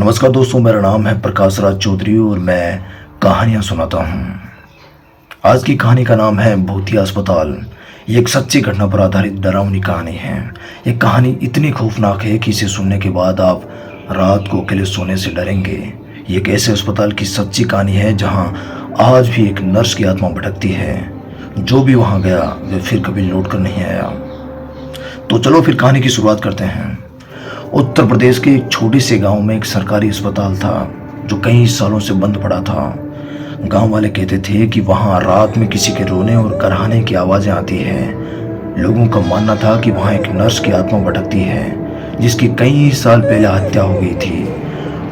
नमस्कार दोस्तों, मेरा नाम है प्रकाश राज चौधरी और मैं कहानियाँ सुनाता हूँ। आज की कहानी का नाम है भूतिया अस्पताल। ये एक सच्ची घटना पर आधारित डरावनी कहानी है। ये कहानी इतनी खौफनाक है कि इसे सुनने के बाद आप रात को अकेले सोने से डरेंगे। ये एक ऐसे अस्पताल की सच्ची कहानी है जहाँ आज भी एक नर्स की आत्मा भटकती है। जो भी वहाँ गया वह फिर कभी लौट कर नहीं आया। तो चलो फिर कहानी की शुरुआत करते हैं। उत्तर प्रदेश के एक छोटे से गांव में एक सरकारी अस्पताल था जो कई सालों से बंद पड़ा था। गांव वाले कहते थे कि वहां रात में किसी के रोने और कराहने की आवाज़ें आती हैं। लोगों का मानना था कि वहां एक नर्स की आत्मा भटकती है जिसकी कई साल पहले हत्या हो गई थी।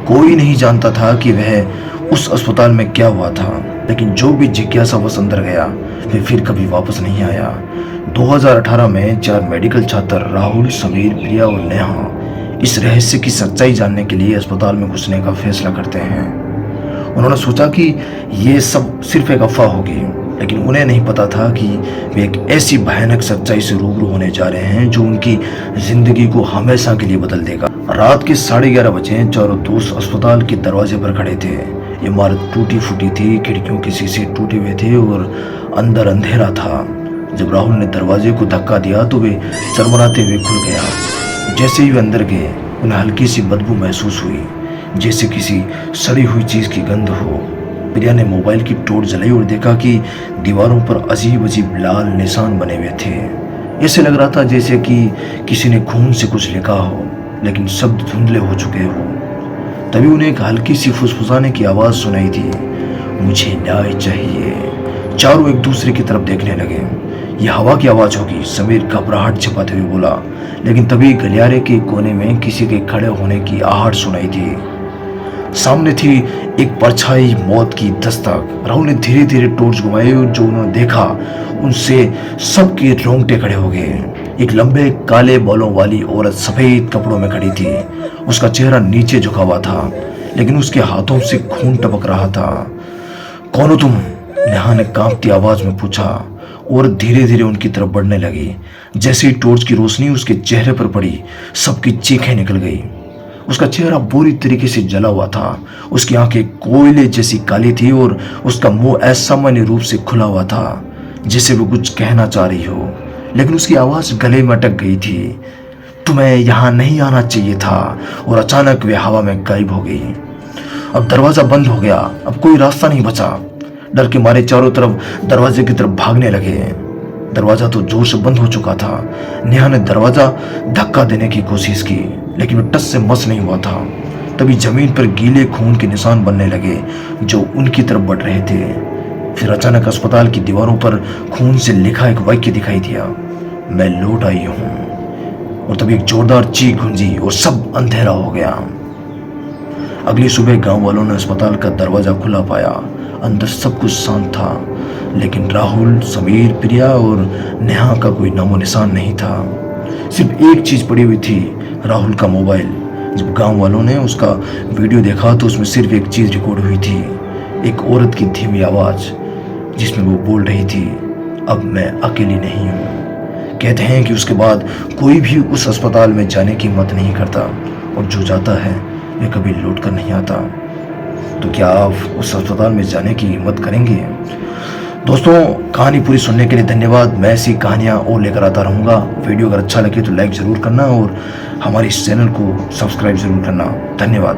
कोई नहीं जानता था कि वह उस अस्पताल में क्या हुआ था, लेकिन जो भी जिज्ञासावश अंदर गया वह फिर कभी वापस नहीं आया। 2018 में 4 मेडिकल छात्र राहुल, समीर, प्रिया और नेहा इस रहस्य की सच्चाई जानने के लिए अस्पताल में घुसने का फैसला करते हैं। उन्होंने सोचा कि ये सब सिर्फ एक अफवाह होगी, लेकिन उन्हें नहीं पता था कि वे एक ऐसी भयानक सच्चाई से रूबरू होने जा रहे हैं जो उनकी जिंदगी को हमेशा के लिए बदल देगा। रात के 11:30 बजे चारों दोस्त अस्पताल के दरवाजे पर खड़े थे। इमारत टूटी फूटी थी, खिड़कियों के शीशे टूटे हुए थे और अंदर अंधेरा था। जब राहुल ने दरवाजे को धक्का दिया तो वे चरमराते हुए खुल गया। जैसे ही वे अंदर गए उन्हें हल्की सी बदबू महसूस हुई, जैसे किसी सड़ी हुई चीज की गंध हो। प्रिया ने मोबाइल की टॉर्च जलाई और देखा कि दीवारों पर अजीब अजीब लाल निशान बने हुए थे। ऐसे लग रहा था जैसे कि किसी ने खून से कुछ लिखा हो, लेकिन शब्द धुंधले हो चुके हो। तभी उन्हें एक हल्की सी फुसफुसाने की आवाज सुनाई थी, मुझे न्याय चाहिए। चारों एक दूसरे की तरफ देखने लगे। यह हवा की आवाज होगी, समीर घबराहट छिपाते हुए बोला। लेकिन तभी गलियारे के कोने में किसी के खड़े होने की आहट सुनाई थी। सामने थी एक परछाई, मौत की दस्तक। राहुल ने धीरे धीरे टॉर्च घुमाई और जो उन्होंने देखा उनसे सबके रोंगटे खड़े हो गए। एक लंबे काले बालों वाली औरत सफेद कपड़ों में खड़ी थी। उसका चेहरा नीचे झुका हुआ था, लेकिन उसके हाथों से खून टपक रहा था। कौन हो तुम? नेहा ने कांपती आवाज में पूछा और धीरे धीरे उनकी तरफ बढ़ने लगी। जैसे ही टॉर्च की रोशनी उसके चेहरे पर पड़ी, सबकी चीखें निकल गई। उसका चेहरा बुरी तरीके से जला हुआ था। उसकी आंखें कोयले जैसी काली थी और उसका मुंह असामान्य रूप से खुला हुआ था, जैसे वो कुछ कहना चाह रही हो, लेकिन उसकी आवाज गले में अटक गई थी। तुम्हें यहाँ नहीं आना चाहिए था। और अचानक वे हवा में गायब हो गई। अब दरवाजा बंद हो गया। अब कोई रास्ता नहीं बचा। डर के मारे चारों तरफ दरवाजे की तरफ भागने लगे। दरवाजा तो जोर से बंद हो चुका था। नेहा ने दरवाजा धक्का देने की कोशिश की, लेकिन वह टस से मस नहीं हुआ था। तभी जमीन पर गीले खून के निशान बनने लगे जो उनकी तरफ बढ़ रहे थे। फिर अचानक अस्पताल की दीवारों पर खून से लिखा एक वाक्य दिखाई दिया, मैं लौट आई हूं। और तभी एक जोरदार चीख गूंजी और सब अंधेरा हो गया। अगली सुबह गांव वालों ने अस्पताल का दरवाजा खुला पाया। अंदर सब कुछ शांत था, लेकिन राहुल, समीर, प्रिया और नेहा का कोई नामो निशान नहीं था। सिर्फ एक चीज पड़ी हुई थी, राहुल का मोबाइल। जब गांव वालों ने उसका वीडियो देखा तो उसमें सिर्फ एक चीज रिकॉर्ड हुई थी, एक औरत की धीमी आवाज जिसमें वो बोल रही थी, अब मैं अकेली नहीं हूँ। कहते हैं कि उसके बाद कोई भी उस अस्पताल में जाने की हिम्मत नहीं करता, और जो जाता है वह कभी लौट कर नहीं आता। तो क्या आप उस अस्पताल में जाने की हिम्मत करेंगे? दोस्तों, कहानी पूरी सुनने के लिए धन्यवाद। मैं ऐसी कहानियाँ और लेकर आता रहूँगा। वीडियो अगर अच्छा लगे तो लाइक ज़रूर करना और हमारे इस चैनल को सब्सक्राइब ज़रूर करना। धन्यवाद।